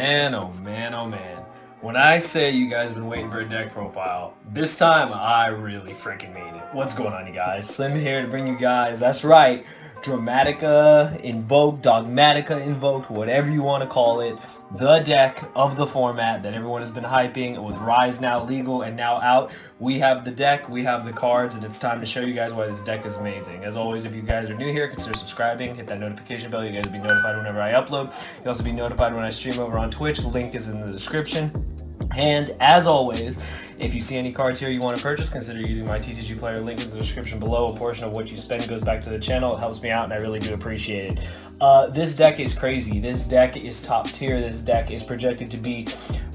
man, oh man, oh man. When I say you guys have been waiting for a deck profile, this time I really freaking mean it. What's going on, you guys? Slim here to bring you guys, that's right, Dramatica, Invoked, Dogmatica, Invoked, whatever you want to call it, the deck of the format that everyone has been hyping with Rise now legal and now out. We have the deck, we have the cards, and it's time to show you guys why this deck is amazing. As always, if you guys are new here, consider subscribing, hit that notification bell. You guys will be notified whenever I upload. You'll also be notified when I stream over on Twitch. Link is in the description. And as always, if you see any cards here you want to purchase, consider using my TCG player link in the description below. A portion of what you spend goes back to the channel. It helps me out and I really do appreciate it. This deck is crazy. This deck is top tier. This deck is projected to be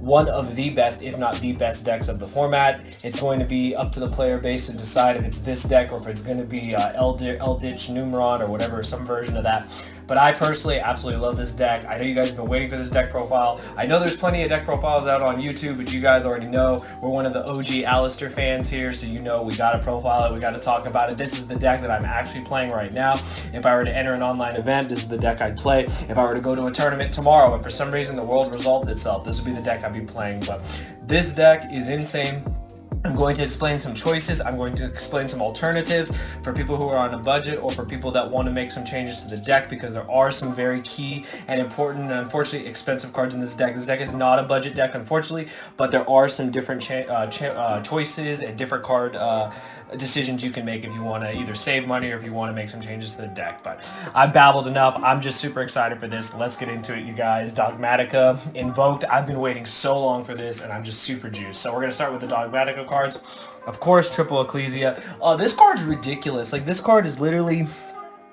one of the best, if not the best decks of the format. It's going to be up to the player base to decide if it's this deck or if it's going to be Eldritch, Numeron, or whatever, some version of that. But I personally absolutely love this deck. I know you guys have been waiting for this deck profile. I know there's plenty of deck profiles out on YouTube, but you guys already know we're one of the OG Alistair fans here, so you know we gotta profile it, we gotta talk about it. This is the deck that I'm actually playing right now. If I were to enter an online event, this is the deck I'd play. If I were to go to a tournament tomorrow and for some reason the world resolved itself, this would be the deck I'd be playing. But this deck is insane. I'm going to explain some choices. I'm going to explain some alternatives for people who are on a budget or for people that want to make some changes to the deck, because there are some very key and important and unfortunately expensive cards in this deck. This deck is not a budget deck, unfortunately, but there are some different choices and different card decisions you can make if you want to either save money or if you want to make some changes to the deck. But I've babbled enough. I'm just super excited for this. Let's get into it, you guys. Dogmatica, Invoked. I've been waiting so long for this and I'm just super juiced. So we're going to start with the Dogmatica cards. Of course, Triple Ecclesia. This card's ridiculous. Like, this card is literally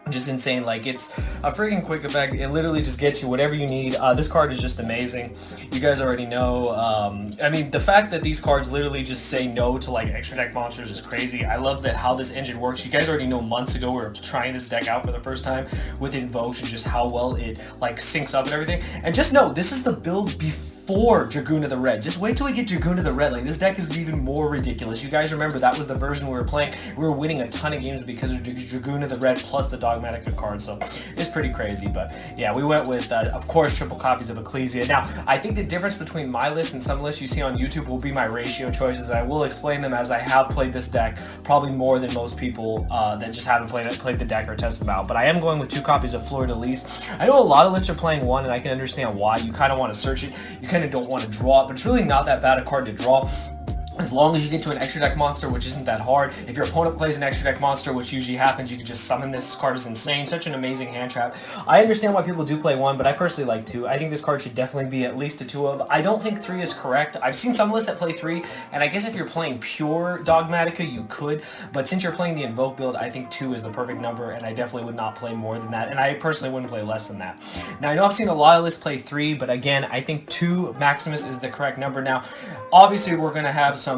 just insane. Like, it's a freaking quick effect. It literally just gets you whatever you need. This card is just amazing. You guys already know. I mean, the fact that these cards literally just say no to like extra deck monsters is crazy. I love that how this engine works. You guys already know months ago we were trying this deck out for the first time with Invoked and just how well it like syncs up and everything. And just know, this is the build before Dragoon of the Red. Just wait till we get Dragoon of the Red. Like, this deck is even more ridiculous. You guys remember that was the version we were playing. We were winning a ton of games because of Dragoon of the Red plus the Dogmatica card, so it's pretty crazy. But yeah, we went with, of course, triple copies of Ecclesia. Now, I think the difference between my list and some lists you see on YouTube will be my ratio choices. I will explain them as I have played this deck probably more than most people that just haven't played the deck or tested them out. But I am going with 2 copies of Fleur de Lis. I know a lot of lists are playing 1, and I can understand why. You kind of want to search it. You kind of don't want to draw it, but it's really not that bad a card to draw. As long as you get to an extra deck monster, which isn't that hard. If your opponent plays an extra deck monster, which usually happens, you can just summon this. Card is insane. Such an amazing hand trap. I understand why people do play 1, but I personally like 2. I think this card should definitely be at least a 2 of. I don't think 3 is correct. I've seen some lists that play 3, and I guess if you're playing pure Dogmatica, you could. But since you're playing the Invoke build, I think 2 is the perfect number, and I definitely would not play more than that. And I personally wouldn't play less than that. Now, I know I've seen a lot of lists play 3, but again, I think 2 Maximus is the correct number. Now, obviously, we're going to have some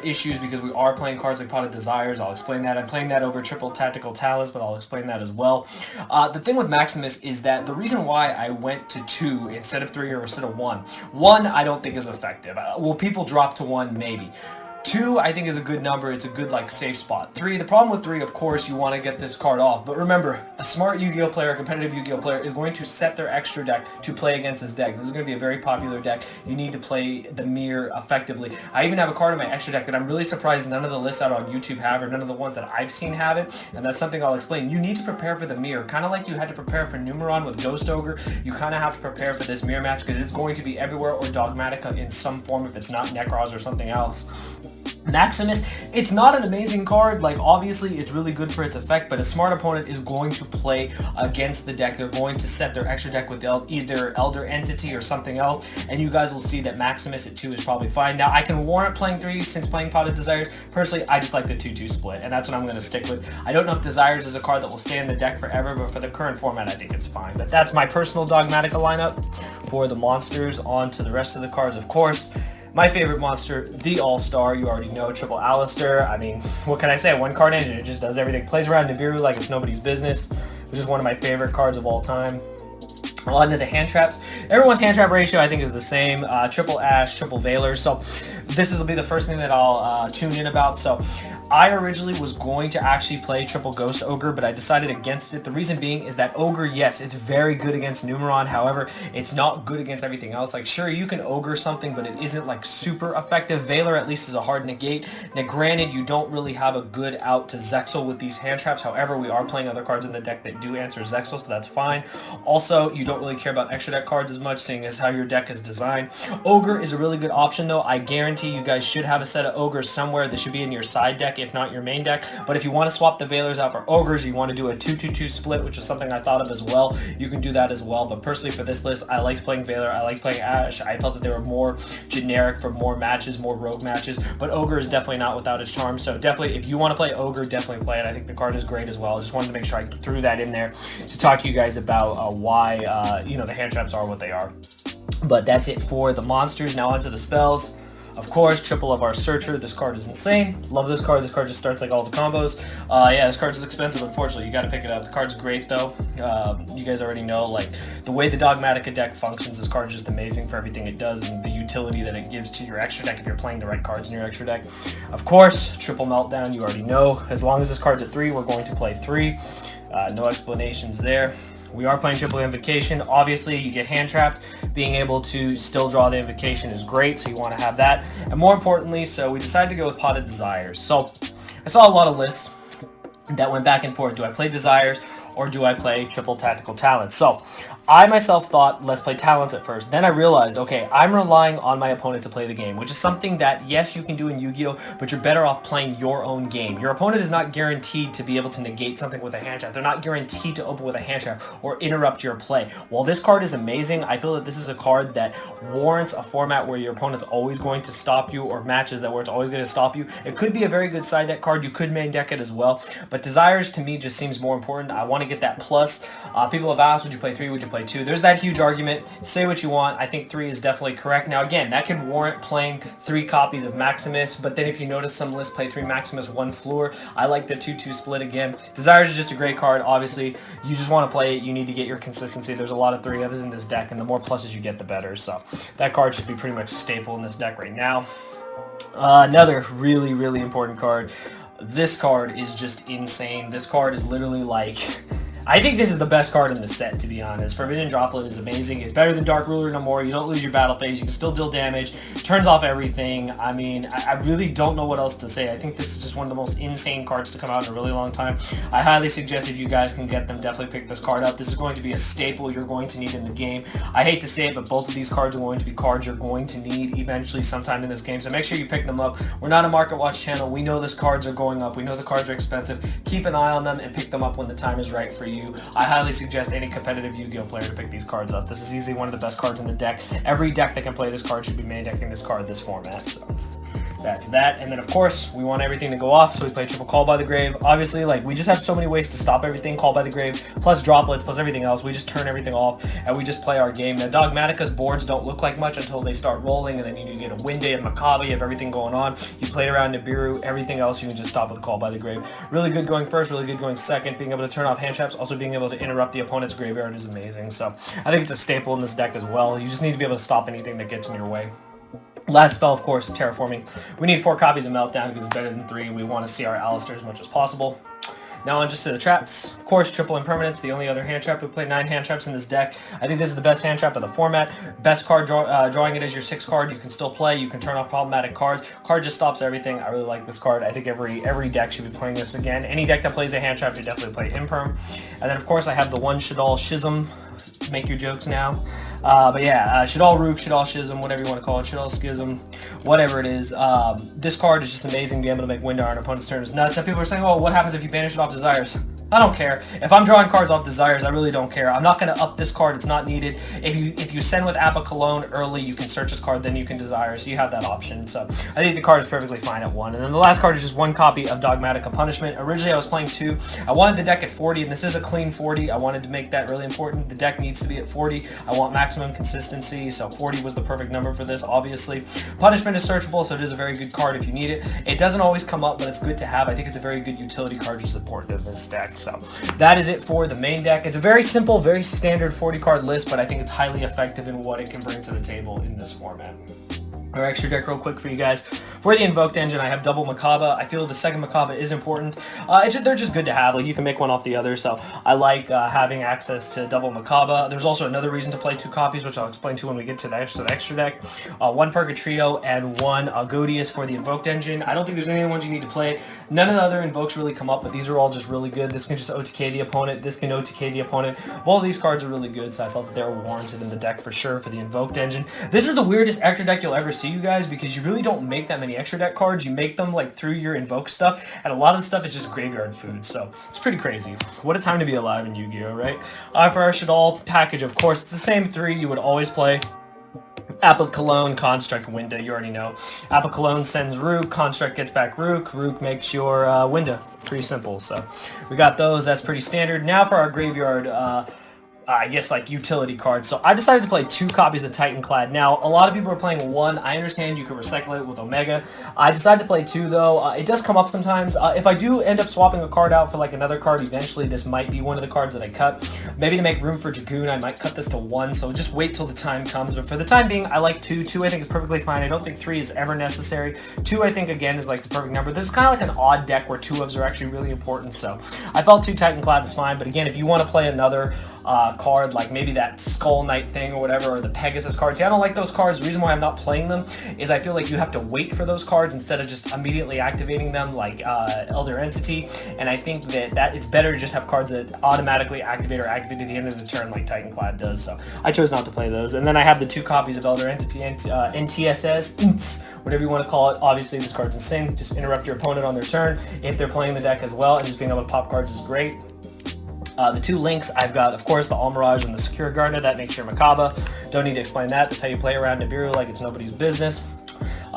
issues because we are playing cards like Pot of Desires. I'll explain that. I'm playing that over triple tactical talents, but I'll explain that as well. The thing with Maximus is that the reason why I went to 2 instead of 3 or instead of 1 I don't think is effective. Will people drop to 1? Maybe. 2, I think, is a good number. It's a good, like, safe spot. 3, the problem with 3, of course, you want to get this card off. But remember, a smart Yu-Gi-Oh player, a competitive Yu-Gi-Oh player, is going to set their extra deck to play against this deck. This is going to be a very popular deck. You need to play the mirror effectively. I even have a card in my extra deck that I'm really surprised none of the lists out on YouTube have, or none of the ones that I've seen have it. And that's something I'll explain. You need to prepare for the mirror. Kind of like you had to prepare for Numeron with Ghost Ogre, you kind of have to prepare for this mirror match because it's going to be everywhere, or Dogmatica in some form if it's not Necros or something else. Maximus, it's not an amazing card. Like, obviously it's really good for its effect, but a smart opponent is going to play against the deck. They're going to set their extra deck with either Elder Entity or something else, and you guys will see that Maximus at 2 is probably fine. Now, I can warrant playing 3 since playing Pot of Desires. Personally, I just like the 2-2 split, and that's what I'm going to stick with. I don't know if Desires is a card that will stay in the deck forever, but for the current format, I think it's fine. But that's my personal Dogmatica lineup for the monsters. On to the rest of the cards, of course. My favorite monster, the All-Star, you already know, Triple Alistair. I mean, what can I say? 1 card engine, it just does everything. Plays around Nibiru like it's nobody's business, which is one of my favorite cards of all time. On to the hand traps. Everyone's hand trap ratio, I think, is the same. Triple Ash, Triple Valor. So this will be the first thing that I'll tune in about. So I originally was going to actually play Triple Ghost Ogre, but I decided against it. The reason being is that Ogre, yes, it's very good against Numeron. However, it's not good against everything else. Like, sure, you can Ogre something, but it isn't like super effective. Valor at least is a hard negate. Now, granted, you don't really have a good out to Zexal with these hand traps. However, we are playing other cards in the deck that do answer Zexal, so that's fine. Also, you don't really care about extra deck cards as much, seeing as how your deck is designed. Ogre is a really good option, though. I guarantee you guys should have a set of Ogres somewhere. This should be in your side deck, if not your main deck. But if you want to swap the Valors out for Ogres, you want to do a 2-2-2 split, which is something I thought of as well, you can do that as well. But personally, for this list, I liked playing Valor. I liked playing Ash. I felt that they were more generic for more matches, more rogue matches. But Ogre is definitely not without its charm. So definitely, if you want to play Ogre, definitely play it. I think the card is great as well. I just wanted to make sure I threw that in there to talk to you guys about why the hand traps are what they are. But that's it for the monsters. Now onto the spells. Of course, triple of our Searcher. This card is insane. Love this card. This card just starts like all the combos. Yeah, this card is expensive, unfortunately. You got to pick it up. The card's great, though. You guys already know, like, the way the Dogmatika deck functions, this card is just amazing for everything it does and the utility that it gives to your extra deck if you're playing the right cards in your extra deck. Of course, triple Meltdown, you already know. As long as this card's at 3, we're going to play 3. No explanations there. We are playing triple Invocation. Obviously, you get hand trapped. Being able to still draw the Invocation is great, so you want to have that. And more importantly, so we decided to go with Pot of Desires. So I saw a lot of lists that went back and forth. Do I play Desires or do I play triple Tactical Talents? So I myself thought, let's play Talents at first. Then I realized, okay, I'm relying on my opponent to play the game, which is something that, yes, you can do in Yu-Gi-Oh!, but you're better off playing your own game. Your opponent is not guaranteed to be able to negate something with a hand trap. They're not guaranteed to open with a hand trap or interrupt your play. While this card is amazing, I feel that this is a card that warrants a format where your opponent's always going to stop you, or matches that where it's always going to stop you. It could be a very good side deck card. You could main deck it as well, but Desires to me just seems more important. I want to get that plus. People have asked, would you play 3, would you play 2? There's that huge argument. Say what you want. I think 3 is definitely correct. Now again, that could warrant playing 3 copies of Maximus, but then if you notice some lists play 3 Maximus, 1 Floor. I like the 2-2 split again. Desires is just a great card. Obviously, you just want to play it. You need to get your consistency. There's a lot of 3 others in this deck, and the more pluses you get, the better. So that card should be pretty much a staple in this deck right now. Another really, really important card. This card is just insane. This card is literally like... I think this is the best card in the set, to be honest. Forbidden Droplet is amazing. It's better than Dark Ruler no more. You don't lose your battle phase. You can still deal damage. Turns off everything. I mean, I really don't know what else to say. I think this is just one of the most insane cards to come out in a really long time. I highly suggest if you guys can get them, definitely pick this card up. This is going to be a staple you're going to need in the game. I hate to say it, but both of these cards are going to be cards you're going to need eventually sometime in this game. So make sure you pick them up. We're not a Market Watch channel. We know these cards are going up. We know the cards are expensive. Keep an eye on them and pick them up when the time is right for you. I highly suggest any competitive Yu-Gi-Oh player to pick these cards up. This is easily one of the best cards in the deck. Every deck that can play this card should be main decking this card this format. So that's that. And then of course we want everything to go off, so we play triple Call by the Grave. Obviously, like, we just have so many ways to stop everything. Call by the Grave plus droplets plus everything else. We just turn everything off and we just play our game. Now Dogmatika's boards don't look like much until they start rolling, and then you get a Winday and Maccabi, you have everything going on. You play around Nibiru, everything else you can just stop with Call by the Grave. Really good going first, really good going second. Being able to turn off hand traps, also being able to interrupt the opponent's graveyard is amazing. So I think it's a staple in this deck as well. You just need to be able to stop anything that gets in your way. Last spell, of course, Terraforming. We need 4 copies of Meltdown because it's better than 3. We want to see our Alistair as much as possible. Now on just to the traps. Of course, triple Impermanence, the only other hand trap. We play 9 hand traps in this deck. I think this is the best hand trap of the format. Best card, drawing it as your 6th card. You can still play. You can turn off problematic cards. Card just stops everything. I really like this card. I think every deck should be playing this again. Any deck that plays a hand trap should definitely play Imperm. And then, of course, I have the one Shadal Schism. Make your jokes now. But yeah, Shadal Rook, Shadal Schism, whatever you want to call it, Shadal Schism, whatever it is. This card is just amazing. Being able to make Windar on opponent's turn is nuts. And people are saying, oh, what happens if you banish it off Desires? I don't care. If I'm drawing cards off Desires, I really don't care. I'm not going to up this card. It's not needed. If you send with Appa Cologne early, you can search this card, then you can Desire. So you have that option. So I think the card is perfectly fine at 1. And then the last card is just 1 copy of Dogmatika Punishment. Originally, I was playing 2. I wanted the deck at 40, and this is a clean 40. I wanted to make that really important. The deck needs to be at 40. I want maximum consistency, so 40 was the perfect number for this, obviously. Punishment is searchable, so it is a very good card if you need it. It doesn't always come up, but it's good to have. I think it's a very good utility card to support in this deck. So that is it for the main deck. It's a very simple, very standard 40 card list, but I think it's highly effective in what it can bring to the table in this format. or extra deck real quick for you guys. For the Invoked engine, I have double Makaba. I feel the second Makaba is important. They're just good to have. Like, you can make one off the other, so I like having access to double Makaba. There's also another reason to play 2 copies, which I'll explain to when we get to the extra deck. 1 Purgatrio and 1 Godius for the Invoked engine. I don't think there's any other ones you need to play. None of the other Invokes really come up, but these are all just really good. This can just OTK the opponent. This can OTK the opponent. All these cards are really good, so I felt that they were warranted in the deck for sure for the Invoked engine. This is the weirdest extra deck you'll ever see, you guys, because you really don't make that many extra deck cards. You make them like through your Invoke stuff, and a lot of the stuff is just graveyard food, so it's pretty crazy. What a time to be alive in Yu-Gi-Oh, right? For our Shaddoll package, of course, it's the same 3 you would always play. Apple Cologne, Construct, Winda, you already know. Apple Cologne sends Rook, Construct gets back Rook, Rook makes your Winda. Pretty simple, so we got those, that's pretty standard. Now for our graveyard, I guess like utility cards. So I decided to play 2 copies of Titanclad. Now, a lot of people are playing 1. I understand you can recycle it with Omega. I decided to play 2 though. It does come up sometimes. If I do end up swapping a card out for like another card, eventually this might be one of the cards that I cut. Maybe to make room for Dragoon, I might cut this to 1, so just wait till the time comes. But for the time being, I like 2. 2 I think is perfectly fine. I don't think 3 is ever necessary. 2 I think again is like the perfect number. This is kind of like an odd deck where 2 ofs are actually really important, so I felt 2 Titanclad is fine. But again, if you want to play another card, like maybe that Skull Knight thing or whatever, or the Pegasus cards. See, I don't like those cards. The reason why I'm not playing them is I feel like you have to wait for those cards instead of just immediately activating them like Elder Entity, and I think that it's better to just have cards that automatically activate or activate at the end of the turn like Titanclad does, so I chose not to play those. And then I have the 2 copies of Elder Entity and NTSS, whatever you want to call it. Obviously this card's insane. Just interrupt your opponent on their turn if they're playing the deck as well, and just being able to pop cards is great. The 2 links, I've got, of course, the Almirage and the Secure Gardener. That makes your Makaba. Don't need to explain that. That's how you play around Nibiru like it's nobody's business.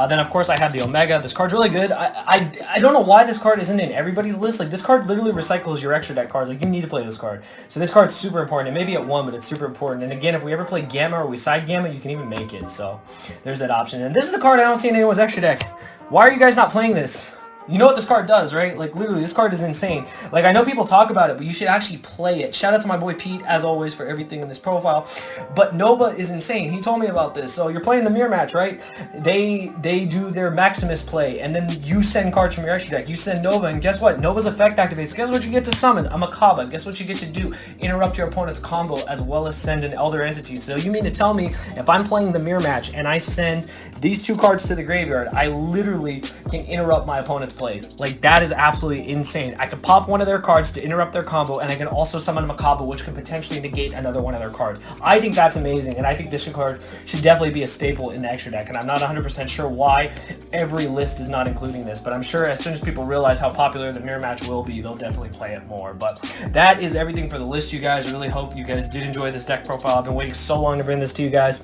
Then, of course, I have the Omega. This card's really good. I don't know why this card isn't in everybody's list. Like, this card literally recycles your extra deck cards. Like, you need to play this card. So this card's super important. It may be at 1, but it's super important. And again, if we ever play Gamma or we side Gamma, you can even make it. So there's that option. And this is the card I don't see in anyone's extra deck. Why are you guys not playing this? You know what this card does, right? Like, literally, this card is insane. Like, I know people talk about it, but you should actually play it. Shout out to my boy Pete, as always, for everything in this profile. But Nova is insane. He told me about this. So you're playing the mirror match, right? They do their Maximus play, and then you send cards from your extra deck. You send Nova, and guess what? Nova's effect activates. Guess what you get to summon? A Makaba. Guess what you get to do? Interrupt your opponent's combo, as well as send an Elder Entity. So you mean to tell me, if I'm playing the mirror match, and I send these 2 cards to the graveyard, I literally can interrupt my opponent's plays. Like, that is absolutely insane. I can pop one of their cards to interrupt their combo, and I can also summon a Makaba, which could potentially negate another one of their cards. I think that's amazing, and I think this card should definitely be a staple in the extra deck, and I'm not 100% sure why every list is not including this, but I'm sure as soon as people realize how popular the mirror match will be, they'll definitely play it more. But that is everything for the list, you guys. I really hope you guys did enjoy this deck profile. I've been waiting so long to bring this to you guys.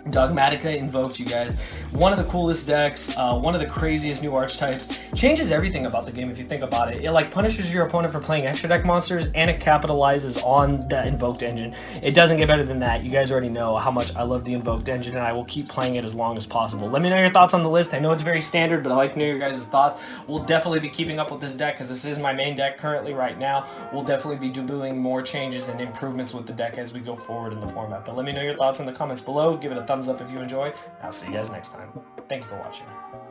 Dogmatika Invoked, you guys. One of the coolest decks, one of the craziest new archetypes. Changes everything about the game if you think about it. It like punishes your opponent for playing extra deck monsters, and it capitalizes on the Invoked engine. It doesn't get better than that. You guys already know how much I love the Invoked engine, and I will keep playing it as long as possible. Let me know your thoughts on the list. I know it's very standard, but I like to know your guys' thoughts. We'll definitely be keeping up with this deck because this is my main deck currently right now. We'll definitely be doing more changes and improvements with the deck as we go forward in the format. But let me know your thoughts in the comments below. Give it a thumbs up if you enjoy. I'll see you guys next time. Thank you for watching.